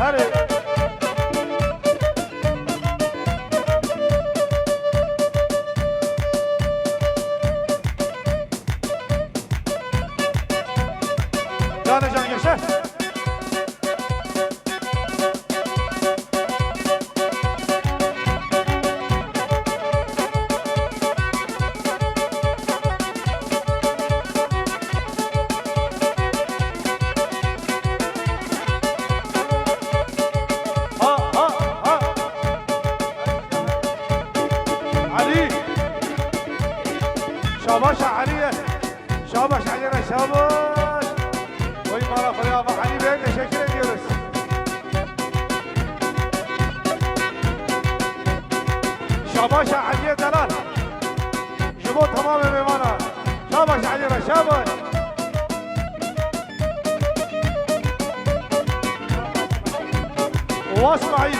هلا جانا جان يشهر شاباش عليا شاباش علينا شاباش وي مالا خذ ابو علي بين شكل يرس شاباش عليا دلال جبوا تمام بمانا شاباش علينا شاباش واسماعيل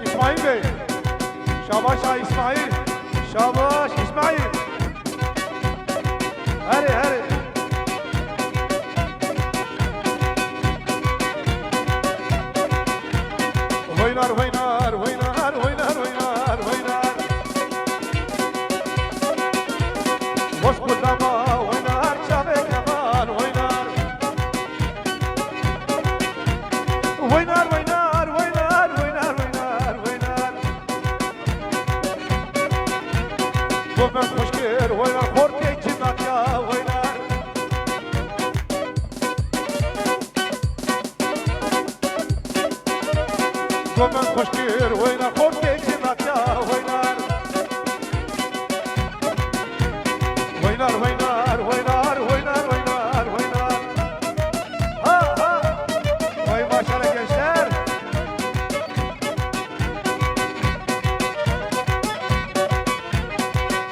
اسماعيل بيه شاباش اسماعيل شاباش اسماعيل هري هري وينار وينار وينار وينار وينار وينار واسكت لما وينار شابك كمان وينار وينار وينار وينار وينار وينار وينار ومن خوشكير وينار خورتي جنات يا وينار ومن خوشكير وينار خورتي جنات يا وينار وينار وينار وينار وينار وينار وينار ها ها وي ما شاء الله gençler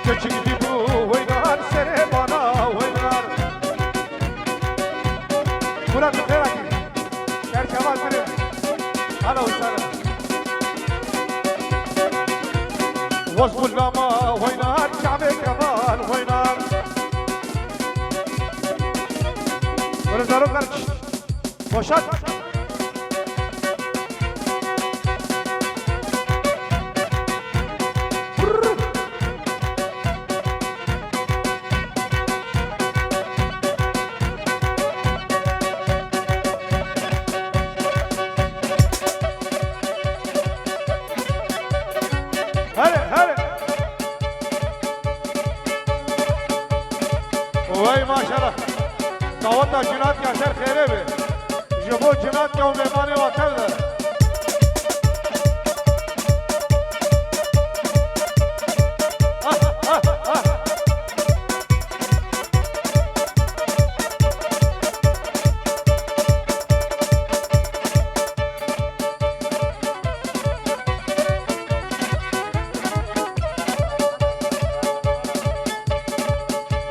göçü gibi bu oynar sere bana oynar Murat Feraki Gerçeval Birim Hala uçsana Vazbul lama oynar Kabe kamal oynar Böyle zarı karış Boşalt هلا هلا وي ما شاء الله دعوتنا جنات يا شر خيره به جبو جنات يوم مهماني واتل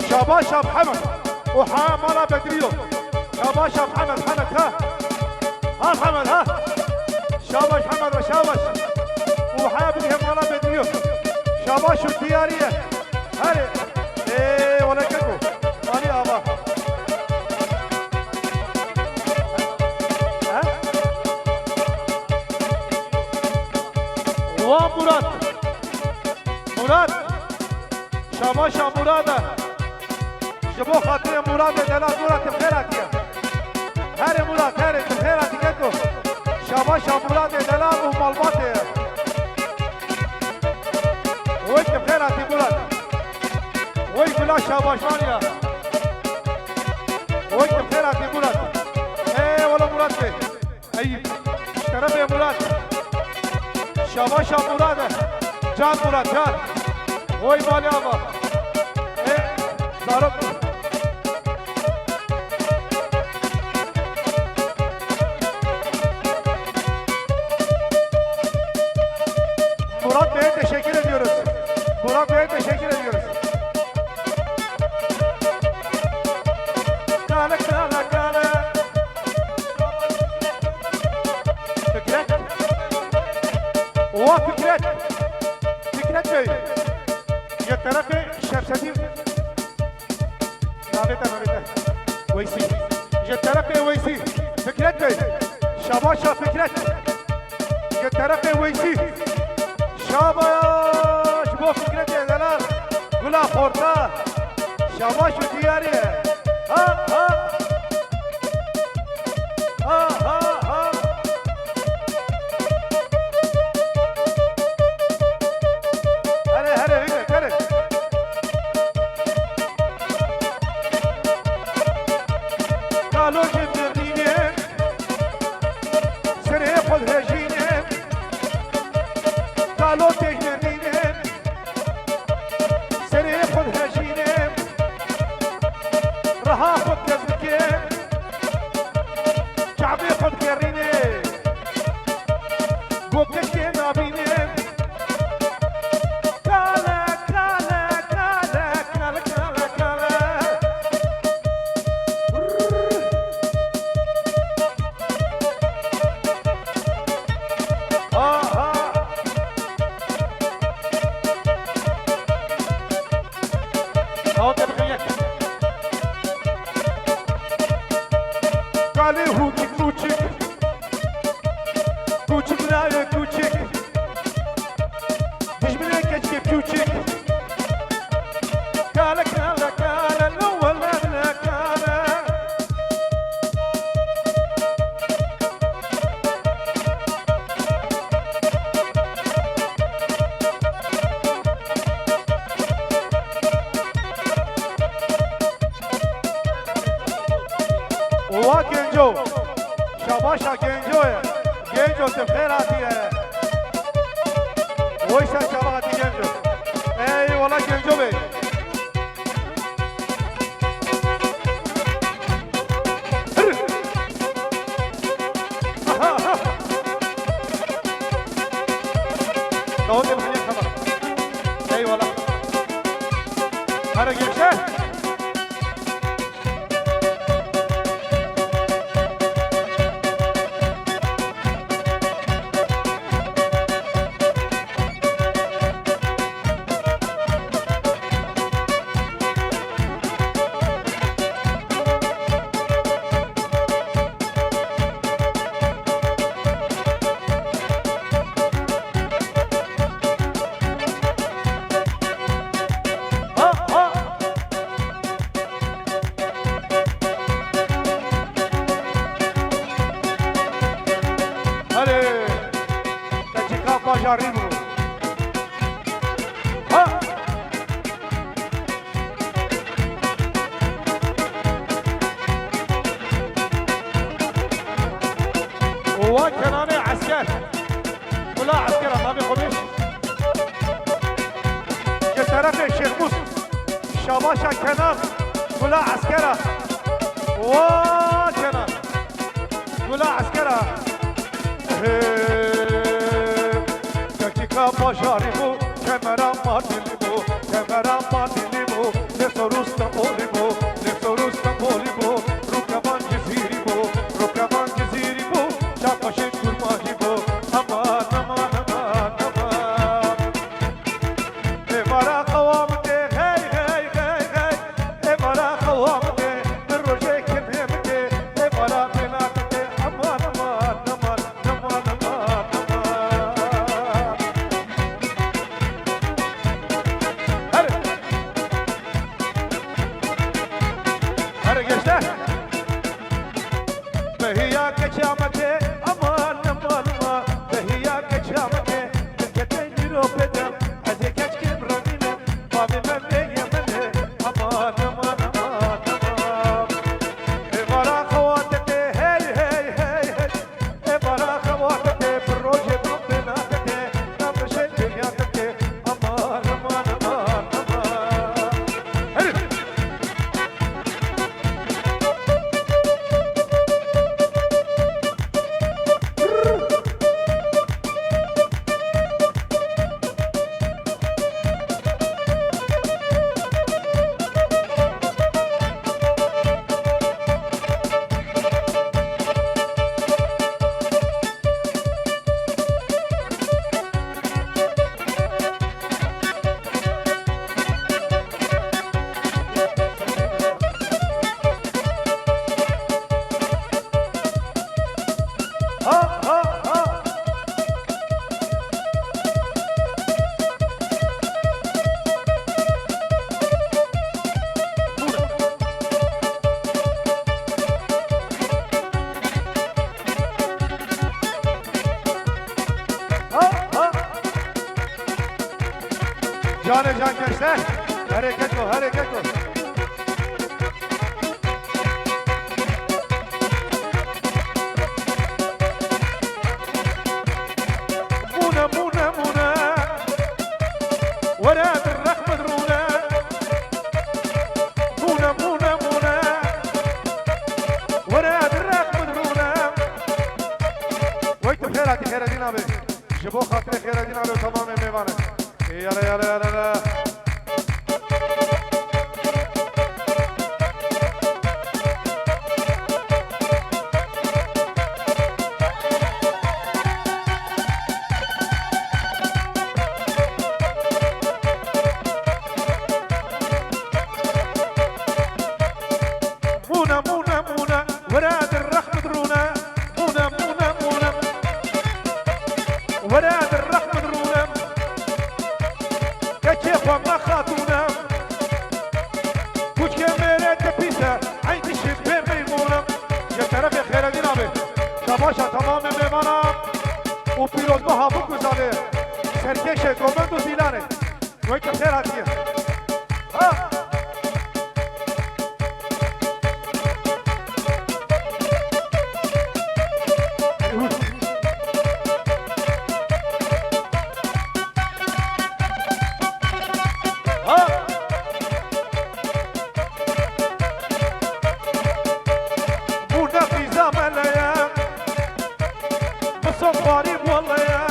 شاباش محمد وحامله بدريو شاباش محمد حمد ها محمد ها شاباش محمد وشاباش وحابب حامله بدريو شاباش الدياريه هلا ايه ولا كتبوا مالي ابا ها ومراد مراد شاباش مراد جبو خاطر مراد دلال مراد بخيرات يا هاري مراد هاري بخيرات كتو شاباش مراد دلال ومالبات وانت بخيرات مراد وي بلا شاباش مانيا وانت بخيرات مراد ايه ولا مراد بي اي اشترب يا مراد شاباش مراد جان مراد جان وي مالي ابا ايه ضرب Murat Bey'e teşekkür ediyoruz. Murat Bey'e teşekkür ediyoruz. Kale kale kale. Fikret. Oha Fikret. Fikret Bey. Ya tarafı Şemsettin. Naveta naveta. Veysi. Ya tarafı Veysi. Fikret Bey. شباشا فكرت که طرف ویسی شاباش بو فكرت دلال گلا خورتا شباش و دیاریه ها ها ها ها ها هره هره فكرت هره قالوا جبريني سري خذ هجيني قالوا تجنيني سري خذ هجيني رها خذ كذبكي شعبي خذ كريني قوبتك نابيني كالا كالا كالا كالا كالا كالا قالی هوکی کوچک کوچک نای کوچک دشمنه کچک کوچک کالا کالا کالا لو ولا لا کالا وا گنجو شاباشا گنجوه گنجو تم خیراتیه ویسا شاباتی گنجو ای والا گنجو بی داود المحیط خبر ای والا هره گنشه جاريبو ها وكناني عسكر ولا عسكر ما بيخبيش كترف الشيخ موسى شباشا كنان ولا عسكرة وكنان ولا عسكرة Paşaribu, kemeram matilibu, kemeram matilibu, ne sorustan bolibu, ne sorustan bolibu, rukavan ciziribu, rukavan ciziribu, çapaşın kurmahibu, aman aman aman aman. Evara kavamde, hey hey hey hey, evara kavamde, bir roje kememde, evara penakde, aman aman aman aman aman. Hadi gençler. جان gençler. Hareket ol, hareket ol. Muna, muna, muna. وراد الرخم درونا. مuna, muna, muna. وراد الرخم درونا. وقت بخير هاتي خير الدين أبي. جبو خاطر خير الدين أبي تمام ميوانه. يلا يلا يلا يلا. مونا مونا مونا وراد الرحم درونا. مونا مونا مونا وراد الرحم درونا. كيف ما خاتونا كوش كاميرا تبيسا عين الشبه ميمونا. يا طرف يا خير الدين أبي شباشا تمام ميمانا وبيروز بها بكو زالي سركشة كومندو زيلاني ويك خير هاتيه ها صفاري والله يا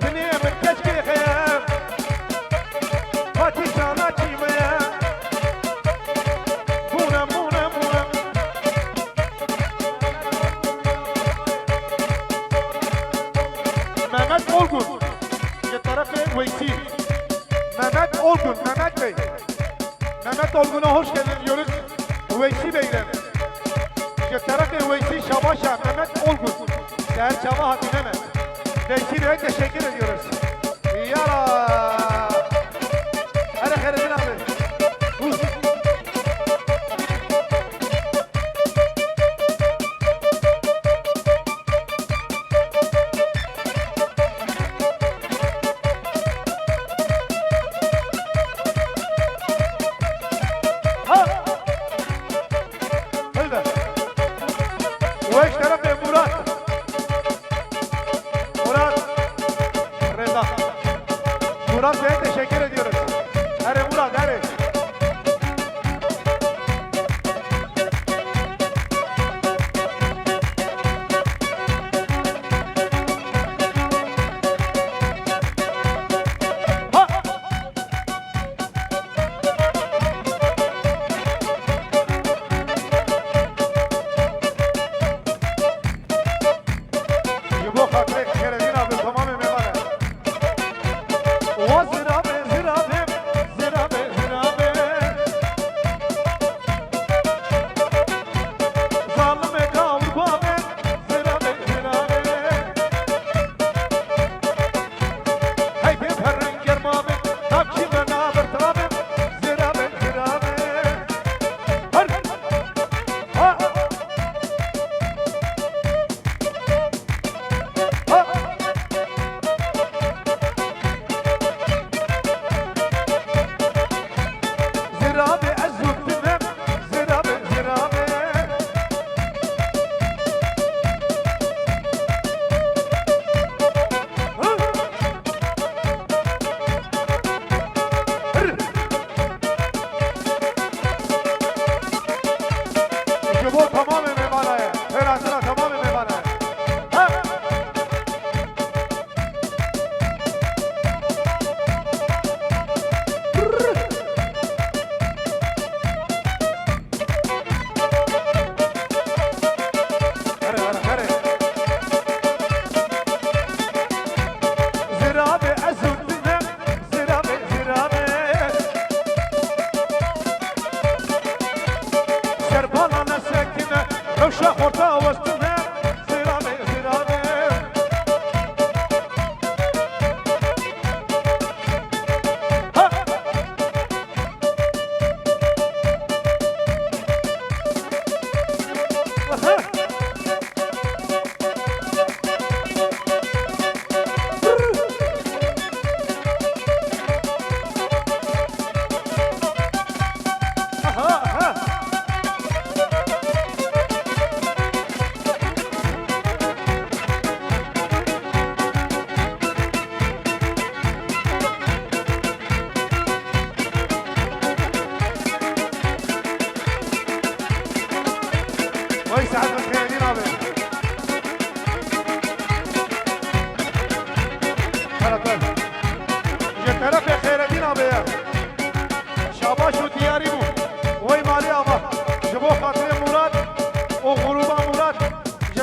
دنيا من كشكي خيام فاتي شاناتي ميا مونا مونا مونا مهمت اولگون یه طرف ویسی مهمت اولگون مهمت بی مهمت اولگون'a hoş geldiniz ویسی beyler یه طرف ویسی شباشا مهمت اولگون Değer çaba hatineme. Bekir'e teşekkür ediyoruz. Yala. Hadi Khaireddin abi. Ha. Öyle. O iş tarafı Murat. Murat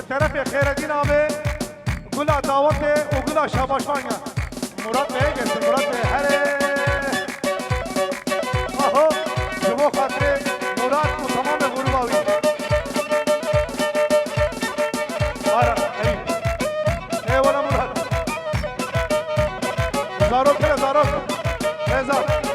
طرف خیر الدین آبه گلا دعوت و گلا شاباشوانیا مراد به گست مراد به هره آهو جبو خاطر مراد و تمام غروباوی آره ای والا مراد زاروک بله زاروک هزار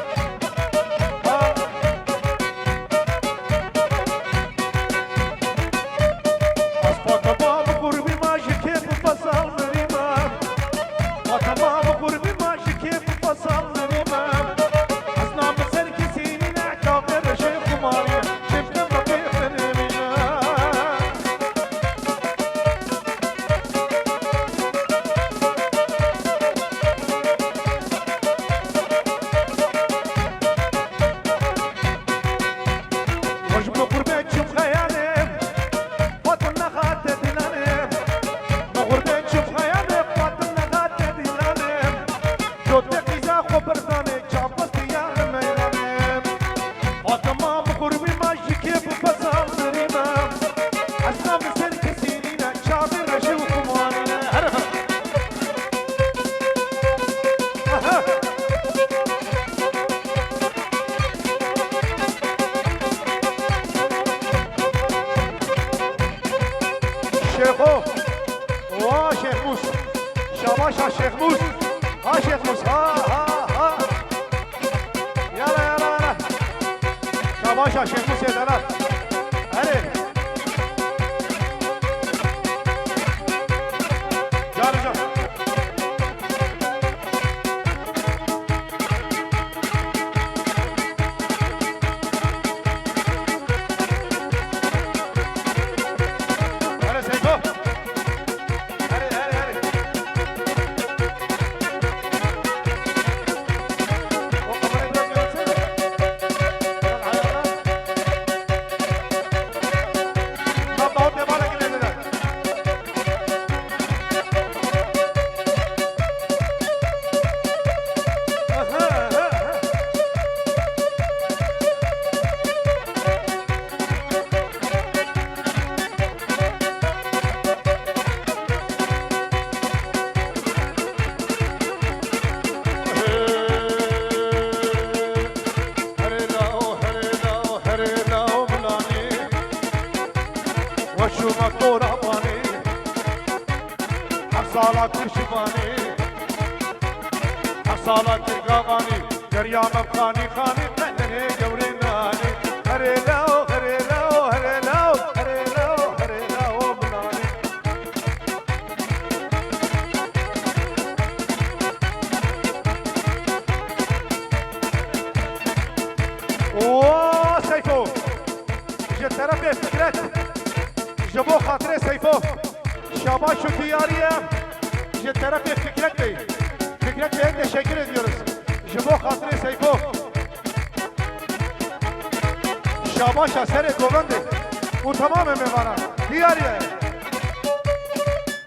شیخو وا شیخ موس شاباش ها شیخ موس ها شیخ موس ها ها یالا یالا یالا شاباش ها شیخ موس یدالا هره جان جان وشوما كورا باني حصالة كرشباني حصالة كرقاباني دريا مبخاني خاني قدني جوري ناني هري لاو هري لاو هري لاو هري لاو هري لاو بناني اوه سيفو جت طرف فكرت جبو خاطر سیفو شاباش و دیاریه je طرف فکرت بی فکرت به تشکر ediyoruz جبو خاطر سیفو شاباش اثر گوونده او تمام میوارا دیاریه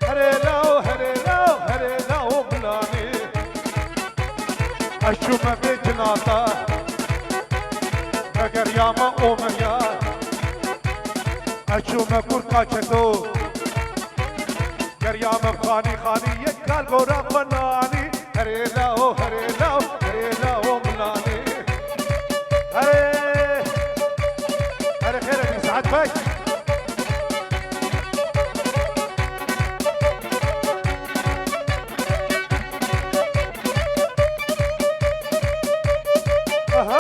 هره لاو هره لاو هره لاو بلانی اشوم به جناتا اگر یاما اومیا اشوم کرکا چتو گریام خانی خانی یک کال گورا بنانی هره لاو هره لاو هره لاو ملانی هره خیره بی ساعت باش اها